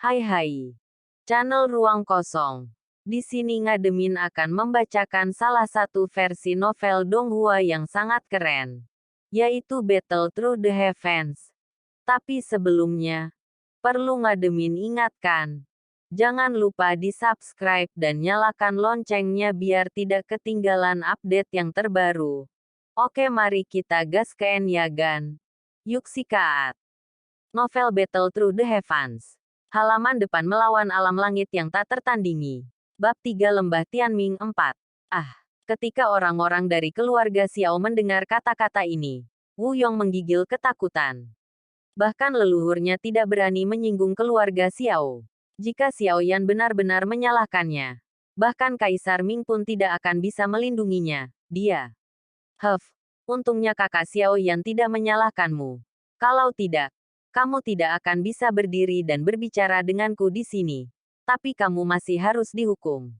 Hai hai. Channel Ruang Kosong. Di sini Ngademin akan membacakan salah satu versi novel Donghua yang sangat keren, yaitu Battle Through the Heavens. Tapi sebelumnya, perlu Ngademin ingatkan, jangan lupa di-subscribe dan nyalakan loncengnya biar tidak ketinggalan update yang terbaru. Oke, mari kita gaskeun ya gan. Yuk sikaat. Novel Battle Through the Heavens. Halaman depan melawan alam langit yang tak tertandingi. Bab 3 Lembah Tianming 4. Ketika orang-orang dari keluarga Xiao mendengar kata-kata ini, Wu Yong menggigil ketakutan. Bahkan leluhurnya tidak berani menyinggung keluarga Xiao. Jika Xiao Yan benar-benar menyalahkannya, bahkan Kaisar Ming pun tidak akan bisa melindunginya. Dia. Untungnya kakak Xiao Yan tidak menyalahkanmu. Kalau tidak, kamu tidak akan bisa berdiri dan berbicara denganku di sini. Tapi kamu masih harus dihukum.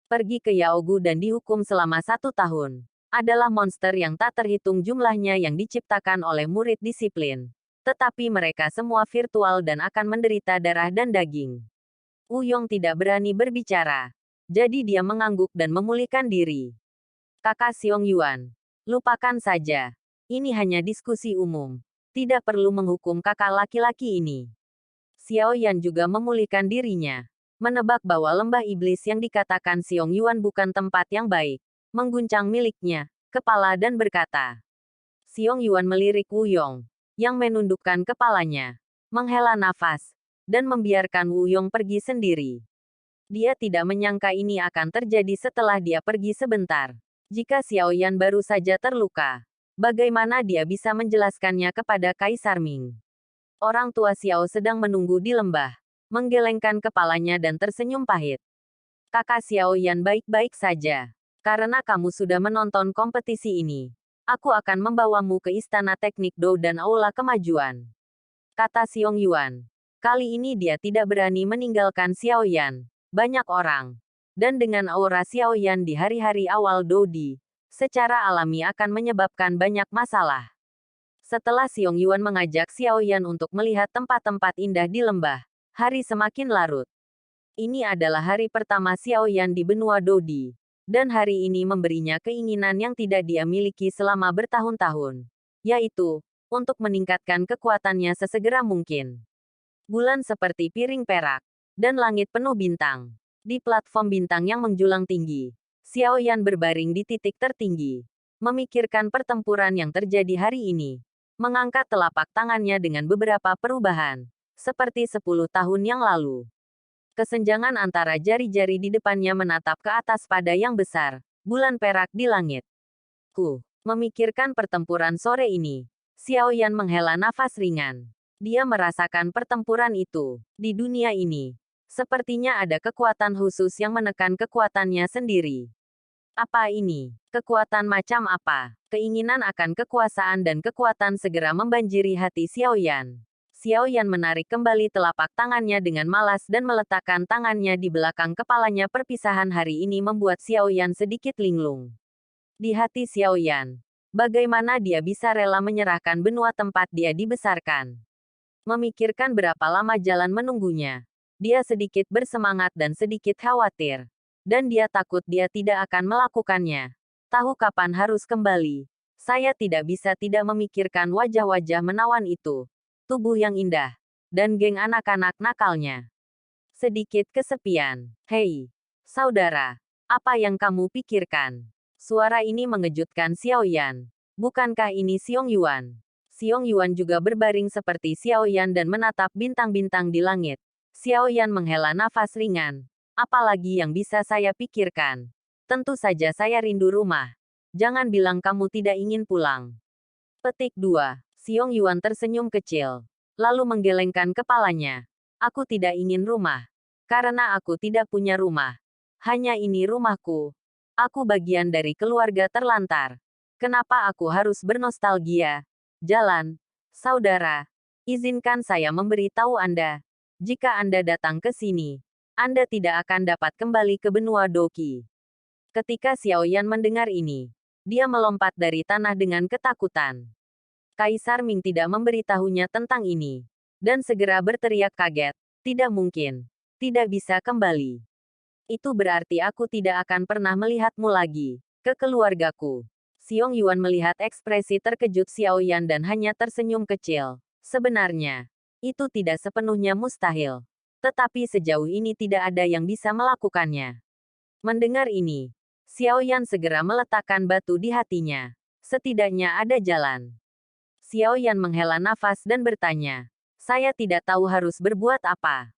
Pergi ke Yaogu dan dihukum selama 1 tahun. Adalah monster yang tak terhitung jumlahnya yang diciptakan oleh murid disiplin. Tetapi mereka semua virtual dan akan menderita darah dan daging. Wu Yong tidak berani berbicara. Jadi dia mengangguk dan memulihkan diri. Kakak Xiong Yuan. Lupakan saja. Ini hanya diskusi umum. Tidak perlu menghukum kakak laki-laki ini. Xiao Yan juga memulihkan dirinya. Menebak bahwa lembah iblis yang dikatakan Xiong Yuan bukan tempat yang baik. Mengguncang miliknya, kepala dan berkata. Xiong Yuan melirik Wu Yong, yang menundukkan kepalanya, menghela nafas, dan membiarkan Wu Yong pergi sendiri. Dia tidak menyangka ini akan terjadi setelah dia pergi sebentar. Jika Xiao Yan baru saja terluka, bagaimana dia bisa menjelaskannya kepada Kaisar Ming? Orang tua Xiao sedang menunggu di lembah, menggelengkan kepalanya dan tersenyum pahit. Kakak Xiao Yan baik-baik saja. Karena kamu sudah menonton kompetisi ini, aku akan membawamu ke Istana Teknik Dou dan Aula Kemajuan. Kata Xiong Yuan. Kali ini dia tidak berani meninggalkan Xiao Yan. Banyak orang. Dan dengan aura Xiao Yan di hari-hari awal Dodi, secara alami akan menyebabkan banyak masalah. Setelah Xiong Yuan mengajak Xiao Yan untuk melihat tempat-tempat indah di lembah, hari semakin larut. Ini adalah hari pertama Xiao Yan di benua Dodi, dan hari ini memberinya keinginan yang tidak dia miliki selama bertahun-tahun, yaitu untuk meningkatkan kekuatannya sesegera mungkin. Bulan seperti piring perak, dan langit penuh bintang. Di platform bintang yang menjulang tinggi, Xiao Yan berbaring di titik tertinggi, memikirkan pertempuran yang terjadi hari ini. Mengangkat telapak tangannya dengan beberapa perubahan, seperti 10 tahun yang lalu. Kesenjangan antara jari-jari di depannya menatap ke atas pada yang besar, bulan perak di langit. Memikirkan pertempuran sore ini, Xiao Yan menghela nafas ringan. Dia merasakan pertempuran itu. Di dunia ini, sepertinya ada kekuatan khusus yang menekan kekuatannya sendiri. Apa ini? Kekuatan macam apa? Keinginan akan kekuasaan dan kekuatan segera membanjiri hati Xiao Yan. Xiao Yan menarik kembali telapak tangannya dengan malas dan meletakkan tangannya di belakang kepalanya. Perpisahan hari ini membuat Xiao Yan sedikit linglung. Di hati Xiao Yan, bagaimana dia bisa rela menyerahkan benua tempat dia dibesarkan? Memikirkan berapa lama jalan menunggunya. Dia sedikit bersemangat dan sedikit khawatir. Dan dia takut dia tidak akan melakukannya. Tahu kapan harus kembali. Saya tidak bisa tidak memikirkan wajah-wajah menawan itu. Tubuh yang indah. Dan geng anak-anak nakalnya. Sedikit kesepian. Hei, saudara. Apa yang kamu pikirkan? Suara ini mengejutkan Xiao Yan. Bukankah ini Xiong Yuan? Xiong Yuan juga berbaring seperti Xiao Yan dan menatap bintang-bintang di langit. Xiao Yan menghela nafas ringan. Apalagi yang bisa saya pikirkan? Tentu saja saya rindu rumah. Jangan bilang kamu tidak ingin pulang. Petik 2. Xiong Yuan tersenyum kecil. Lalu menggelengkan kepalanya. Aku tidak ingin rumah. Karena aku tidak punya rumah. Hanya ini rumahku. Aku bagian dari keluarga terlantar. Kenapa aku harus bernostalgia? Jalan. Saudara. Izinkan saya memberitahu Anda. Jika Anda datang ke sini, Anda tidak akan dapat kembali ke benua Doki. Ketika Xiao Yan mendengar ini, dia melompat dari tanah dengan ketakutan. Kaisar Ming tidak memberitahunya tentang ini, dan segera berteriak kaget. Tidak mungkin. Tidak bisa kembali. Itu berarti aku tidak akan pernah melihatmu lagi. Ke keluargaku. Xiong Yuan melihat ekspresi terkejut Xiao Yan dan hanya tersenyum kecil. Sebenarnya, itu tidak sepenuhnya mustahil. Tetapi sejauh ini tidak ada yang bisa melakukannya. Mendengar ini, Xiao Yan segera meletakkan batu di hatinya. Setidaknya ada jalan. Xiao Yan menghela nafas dan bertanya, saya tidak tahu harus berbuat apa.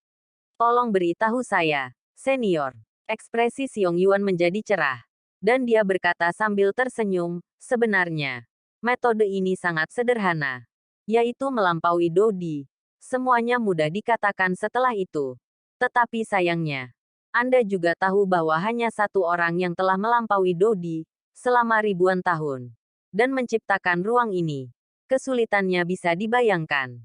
Tolong beritahu saya, senior. Ekspresi Xiong Yuan menjadi cerah. Dan dia berkata sambil tersenyum, sebenarnya, metode ini sangat sederhana. Yaitu melampaui Dodi. Semuanya mudah dikatakan setelah itu. Tetapi sayangnya, Anda juga tahu bahwa hanya satu orang yang telah melampaui Dodi selama ribuan tahun. Dan menciptakan ruang ini. Kesulitannya bisa dibayangkan.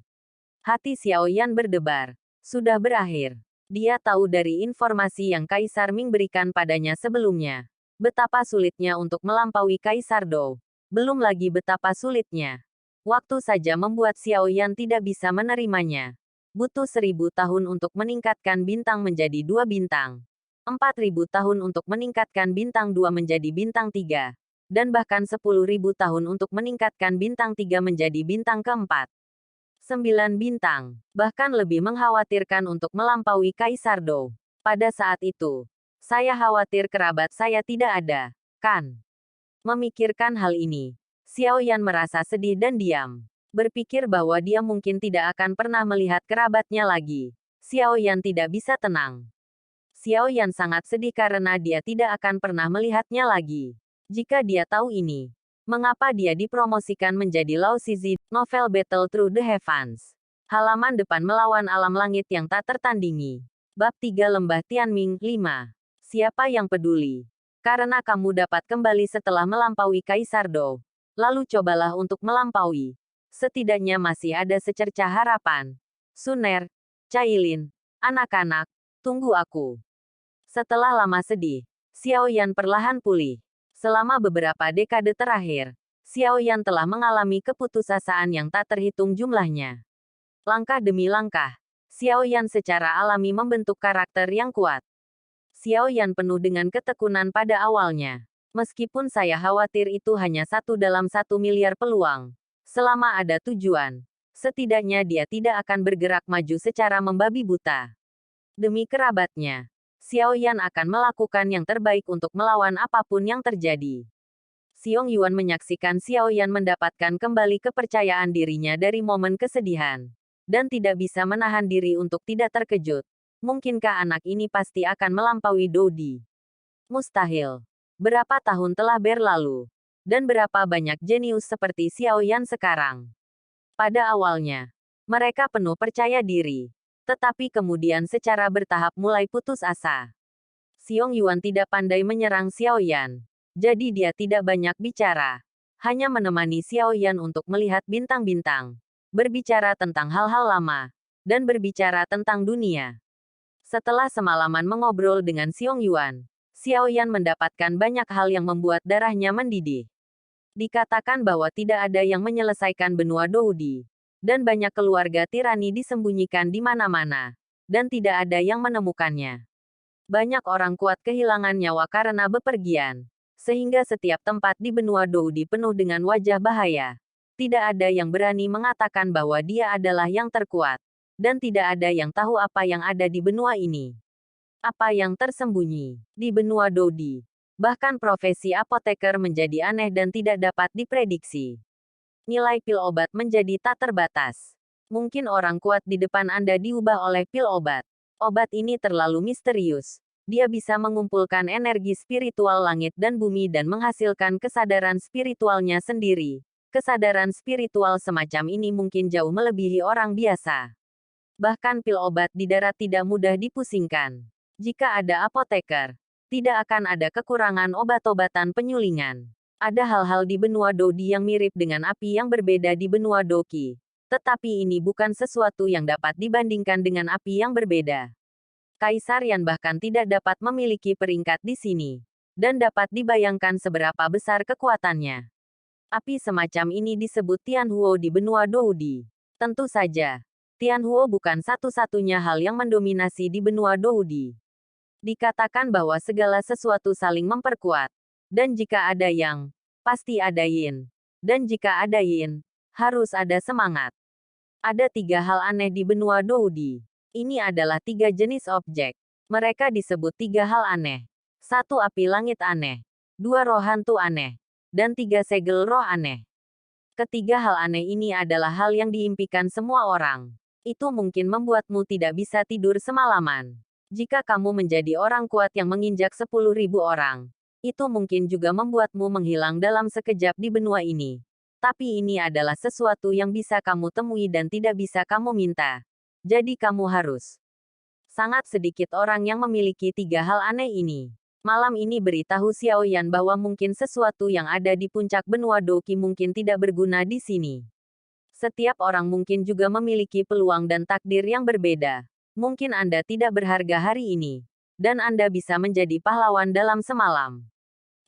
Hati Xiao Yan berdebar. Sudah berakhir. Dia tahu dari informasi yang Kaisar Ming berikan padanya sebelumnya. Betapa sulitnya untuk melampaui Kaisar Dou. Belum lagi betapa sulitnya. Waktu saja membuat Xiao Yan tidak bisa menerimanya. Butuh 1000 tahun untuk meningkatkan bintang menjadi 2 bintang. 4000 tahun untuk meningkatkan bintang 2 menjadi bintang 3. Dan bahkan 10.000 tahun untuk meningkatkan bintang 3 menjadi bintang keempat. 9 bintang, bahkan lebih mengkhawatirkan untuk melampaui Kaisar Dou. Pada saat itu, saya khawatir kerabat saya tidak ada, kan? Memikirkan hal ini, Xiao Yan merasa sedih dan diam. Berpikir bahwa dia mungkin tidak akan pernah melihat kerabatnya lagi. Xiao Yan tidak bisa tenang. Xiao Yan sangat sedih karena dia tidak akan pernah melihatnya lagi. Jika dia tahu ini, mengapa dia dipromosikan menjadi Lao Shizi, novel Battle Through the Heavens. Halaman depan melawan alam langit yang tak tertandingi. Bab 3 Lembah Tianming, 5. Siapa yang peduli? Karena kamu dapat kembali setelah melampaui Kaisar Dou. Lalu cobalah untuk melampaui. Setidaknya masih ada secercah harapan. Suner, Cailin, anak-anak, tunggu aku. Setelah lama sedih, Xiao Yan perlahan pulih. Selama beberapa dekade terakhir, Xiao Yan telah mengalami keputusasaan yang tak terhitung jumlahnya. Langkah demi langkah, Xiao Yan secara alami membentuk karakter yang kuat. Xiao Yan penuh dengan ketekunan pada awalnya. Meskipun saya khawatir itu hanya 1 dalam 1 miliar peluang. Selama ada tujuan, setidaknya dia tidak akan bergerak maju secara membabi buta. Demi kerabatnya, Xiao Yan akan melakukan yang terbaik untuk melawan apapun yang terjadi. Xiong Yuan menyaksikan Xiao Yan mendapatkan kembali kepercayaan dirinya dari momen kesedihan. Dan tidak bisa menahan diri untuk tidak terkejut. Mungkinkah anak ini pasti akan melampaui Dodi? Mustahil. Berapa tahun telah berlalu? Dan berapa banyak jenius seperti Xiao Yan sekarang? Pada awalnya, mereka penuh percaya diri. Tetapi kemudian secara bertahap mulai putus asa. Xiong Yuan tidak pandai menyerang Xiao Yan. Jadi dia tidak banyak bicara. Hanya menemani Xiao Yan untuk melihat bintang-bintang. Berbicara tentang hal-hal lama. Dan berbicara tentang dunia. Setelah semalaman mengobrol dengan Xiong Yuan, Xiao Yan mendapatkan banyak hal yang membuat darahnya mendidih. Dikatakan bahwa tidak ada yang menyelesaikan benua Doudi. Dan banyak keluarga tirani disembunyikan di mana-mana. Dan tidak ada yang menemukannya. Banyak orang kuat kehilangan nyawa karena bepergian. Sehingga setiap tempat di benua Doudi penuh dengan wajah bahaya. Tidak ada yang berani mengatakan bahwa dia adalah yang terkuat. Dan tidak ada yang tahu apa yang ada di benua ini. Apa yang tersembunyi di benua Doudi. Bahkan profesi apoteker menjadi aneh dan tidak dapat diprediksi. Nilai pil obat menjadi tak terbatas. Mungkin orang kuat di depan Anda diubah oleh pil obat. Obat ini terlalu misterius. Dia bisa mengumpulkan energi spiritual langit dan bumi dan menghasilkan kesadaran spiritualnya sendiri. Kesadaran spiritual semacam ini mungkin jauh melebihi orang biasa. Bahkan pil obat di darat tidak mudah dipusingkan. Jika ada apoteker, tidak akan ada kekurangan obat-obatan penyulingan. Ada hal-hal di benua Doudi yang mirip dengan api yang berbeda di benua Doqi. Tetapi ini bukan sesuatu yang dapat dibandingkan dengan api yang berbeda. Kaisar Yan bahkan tidak dapat memiliki peringkat di sini. Dan dapat dibayangkan seberapa besar kekuatannya. Api semacam ini disebut Tianhuo di benua Doudi. Tentu saja, Tianhuo bukan satu-satunya hal yang mendominasi di benua Doudi. Dikatakan bahwa segala sesuatu saling memperkuat. Dan jika ada yang, pasti ada yin. Dan jika ada yin, harus ada semangat. Ada 3 hal aneh di benua Doudi. Ini adalah 3 jenis objek. Mereka disebut 3 hal aneh. 1 api langit aneh. 2 roh hantu aneh. Dan 3 segel roh aneh. Ketiga hal aneh ini adalah hal yang diimpikan semua orang. Itu mungkin membuatmu tidak bisa tidur semalaman. Jika kamu menjadi orang kuat yang menginjak 10.000 orang, itu mungkin juga membuatmu menghilang dalam sekejap di benua ini. Tapi ini adalah sesuatu yang bisa kamu temui dan tidak bisa kamu minta. Jadi kamu harus. Sangat sedikit orang yang memiliki 3 hal aneh ini. Malam ini beritahu Xiao Yan bahwa mungkin sesuatu yang ada di puncak benua Doqi mungkin tidak berguna di sini. Setiap orang mungkin juga memiliki peluang dan takdir yang berbeda. Mungkin Anda tidak berharga hari ini. Dan Anda bisa menjadi pahlawan dalam semalam.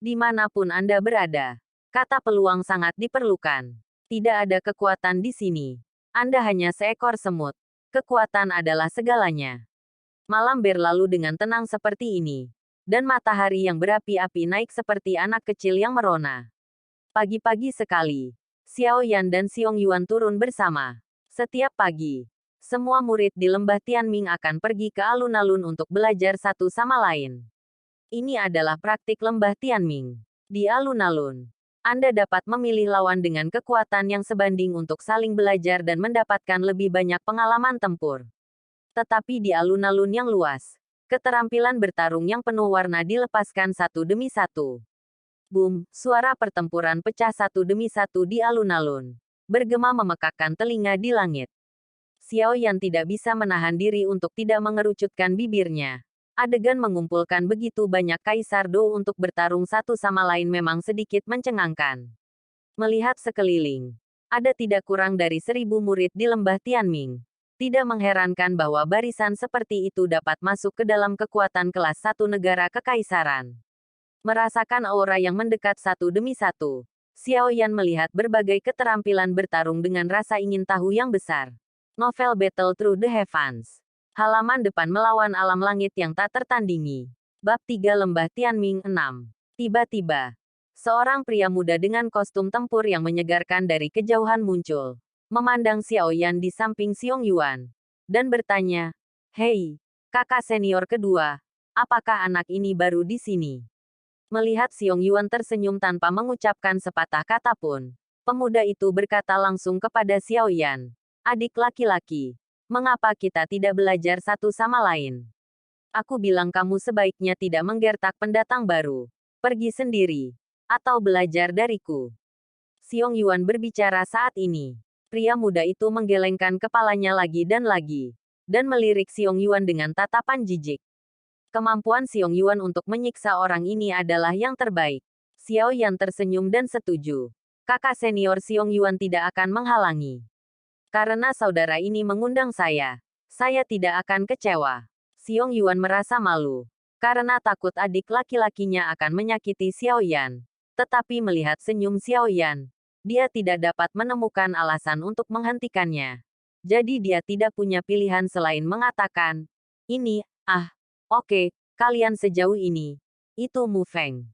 Dimanapun Anda berada. Kata peluang sangat diperlukan. Tidak ada kekuatan di sini. Anda hanya seekor semut. Kekuatan adalah segalanya. Malam berlalu dengan tenang seperti ini. Dan matahari yang berapi-api naik seperti anak kecil yang merona. Pagi-pagi sekali, Xiao Yan dan Xiong Yuan turun bersama. Setiap pagi, semua murid di lembah Tianming akan pergi ke alun-alun untuk belajar satu sama lain. Ini adalah praktik lembah Tianming. Di alun-alun, Anda dapat memilih lawan dengan kekuatan yang sebanding untuk saling belajar dan mendapatkan lebih banyak pengalaman tempur. Tetapi di alun-alun yang luas, keterampilan bertarung yang penuh warna dilepaskan satu demi satu. Boom, suara pertempuran pecah satu demi satu di alun-alun. Bergema memekakkan telinga di langit. Xiao Yan tidak bisa menahan diri untuk tidak mengerucutkan bibirnya. Adegan mengumpulkan begitu banyak Kaisar Do untuk bertarung satu sama lain memang sedikit mencengangkan. Melihat sekeliling, ada tidak kurang dari 1.000 murid di lembah Tianming. Tidak mengherankan bahwa barisan seperti itu dapat masuk ke dalam kekuatan kelas 1 negara kekaisaran. Merasakan aura yang mendekat satu demi satu, Xiao Yan melihat berbagai keterampilan bertarung dengan rasa ingin tahu yang besar. Novel Battle Through the Heavens. Halaman depan melawan alam langit yang tak tertandingi. Bab 3 Lembah Tianming 6. Tiba-tiba, seorang pria muda dengan kostum tempur yang menyegarkan dari kejauhan muncul. Memandang Xiao Yan di samping Xiong Yuan. Dan bertanya, "Hei, kakak senior kedua, apakah anak ini baru di sini?" Melihat Xiong Yuan tersenyum tanpa mengucapkan sepatah kata pun, pemuda itu berkata langsung kepada Xiao Yan, "Adik laki-laki, mengapa kita tidak belajar satu sama lain? Aku bilang kamu sebaiknya tidak menggertak pendatang baru. Pergi sendiri, atau belajar dariku." Xiong Yuan berbicara saat ini. Pria muda itu menggelengkan kepalanya lagi dan melirik Xiong Yuan dengan tatapan jijik. Kemampuan Xiong Yuan untuk menyiksa orang ini adalah yang terbaik. Xiao Yan tersenyum dan setuju. Kakak senior Xiong Yuan tidak akan menghalangi. Karena saudara ini mengundang saya tidak akan kecewa. Xiong Yuan merasa malu. Karena takut adik laki-lakinya akan menyakiti Xiao Yan. Tetapi melihat senyum Xiao Yan, dia tidak dapat menemukan alasan untuk menghentikannya. Jadi dia tidak punya pilihan selain mengatakan, "Ini, oke, kalian sejauh ini. Itu Mu Feng."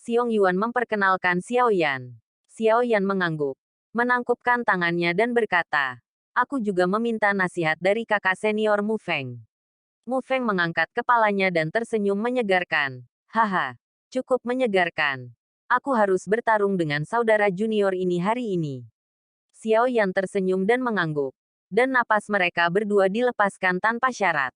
Xiong Yuan memperkenalkan Xiao Yan. Xiao Yan mengangguk, menangkupkan tangannya dan berkata, "Aku juga meminta nasihat dari kakak senior Mu Feng." Mu Feng mengangkat kepalanya dan tersenyum menyegarkan. "Haha, cukup menyegarkan. Aku harus bertarung dengan saudara junior ini hari ini." Xiao Yan tersenyum dan mengangguk. Dan napas mereka berdua dilepaskan tanpa syarat.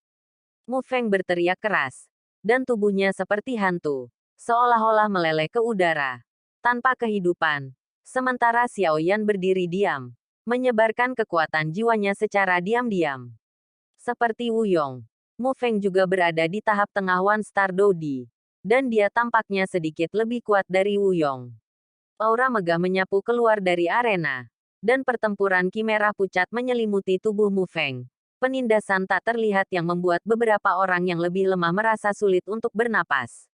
Mu Feng berteriak keras. Dan tubuhnya seperti hantu. Seolah-olah meleleh ke udara. Tanpa kehidupan. Sementara Xiao Yan berdiri diam. Menyebarkan kekuatan jiwanya secara diam-diam. Seperti Wu Yong, Mu Feng juga berada di tahap tengah One Star Doudi. Dan dia tampaknya sedikit lebih kuat dari Wu Yong. Aura megah menyapu keluar dari arena. Dan pertempuran kimera pucat menyelimuti tubuh Mu Feng. Penindasan tak terlihat yang membuat beberapa orang yang lebih lemah merasa sulit untuk bernapas.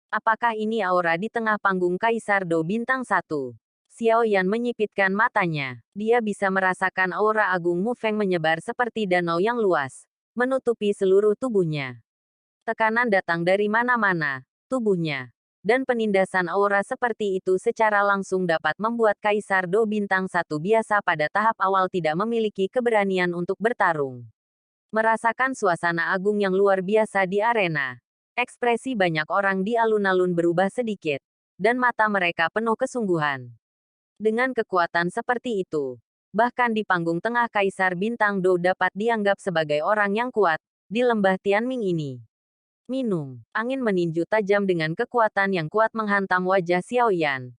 Apakah ini aura di tengah panggung Kaisar Do Bintang 1? Xiao Yan menyipitkan matanya. Dia bisa merasakan aura agung Mu Feng menyebar seperti danau yang luas, menutupi seluruh tubuhnya. Tekanan datang dari mana-mana, tubuhnya. Dan penindasan aura seperti itu secara langsung dapat membuat Kaisar Do Bintang 1 biasa pada tahap awal tidak memiliki keberanian untuk bertarung. Merasakan suasana agung yang luar biasa di arena. Ekspresi banyak orang di alun-alun berubah sedikit, dan mata mereka penuh kesungguhan. Dengan kekuatan seperti itu, bahkan di panggung tengah Kaisar Bintang Do dapat dianggap sebagai orang yang kuat di lembah Tianming ini. Minung, angin meninju tajam dengan kekuatan yang kuat menghantam wajah Xiao Yan.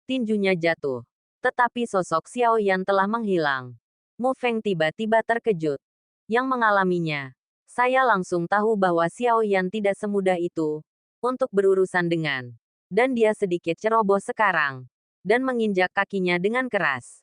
Tinjunya jatuh. Tetapi sosok Xiao Yan telah menghilang. Mu Feng tiba-tiba terkejut. Yang mengalaminya. Saya langsung tahu bahwa Xiao Yan tidak semudah itu untuk berurusan dengan. Dan dia sedikit ceroboh sekarang. Dan menginjak kakinya dengan keras.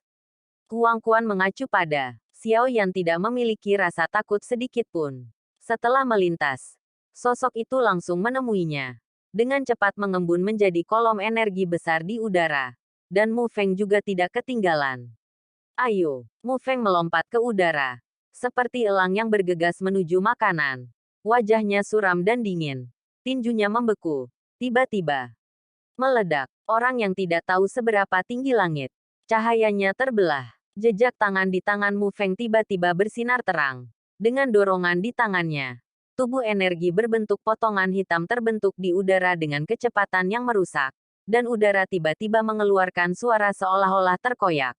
Huang Quan mengacu pada Xiao Yan tidak memiliki rasa takut sedikit pun. Setelah melintas, sosok itu langsung menemuinya. Dengan cepat mengembun menjadi kolom energi besar di udara. Dan Mu Feng juga tidak ketinggalan. Ayo, Mu Feng melompat ke udara. Seperti elang yang bergegas menuju makanan. Wajahnya suram dan dingin. Tinjunya membeku. Tiba-tiba meledak. Orang yang tidak tahu seberapa tinggi langit. Cahayanya terbelah. Jejak tangan di tangan Mu Feng tiba-tiba bersinar terang. Dengan dorongan di tangannya, tubuh energi berbentuk potongan hitam terbentuk di udara dengan kecepatan yang merusak. Dan udara tiba-tiba mengeluarkan suara seolah-olah terkoyak.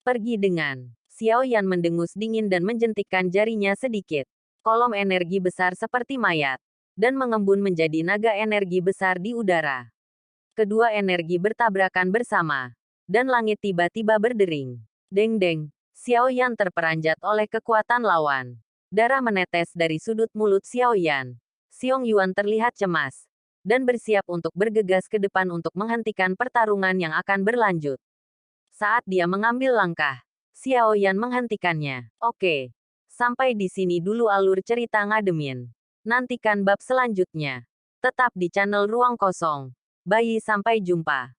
Pergi dengan. Xiao Yan mendengus dingin dan menjentikkan jarinya sedikit. Kolom energi besar seperti mayat. Dan mengembun menjadi naga energi besar di udara. Kedua energi bertabrakan bersama. Dan langit tiba-tiba berdering. Deng-deng. Xiao Yan terperanjat oleh kekuatan lawan. Darah menetes dari sudut mulut Xiao Yan. Xiong Yuan terlihat cemas. Dan bersiap untuk bergegas ke depan untuk menghentikan pertarungan yang akan berlanjut. Saat dia mengambil langkah, Xiao Yan menghentikannya. Oke. Sampai di sini dulu alur cerita Ngademin. Nantikan bab selanjutnya. Tetap di channel Ruang Kosong. Bye, sampai jumpa.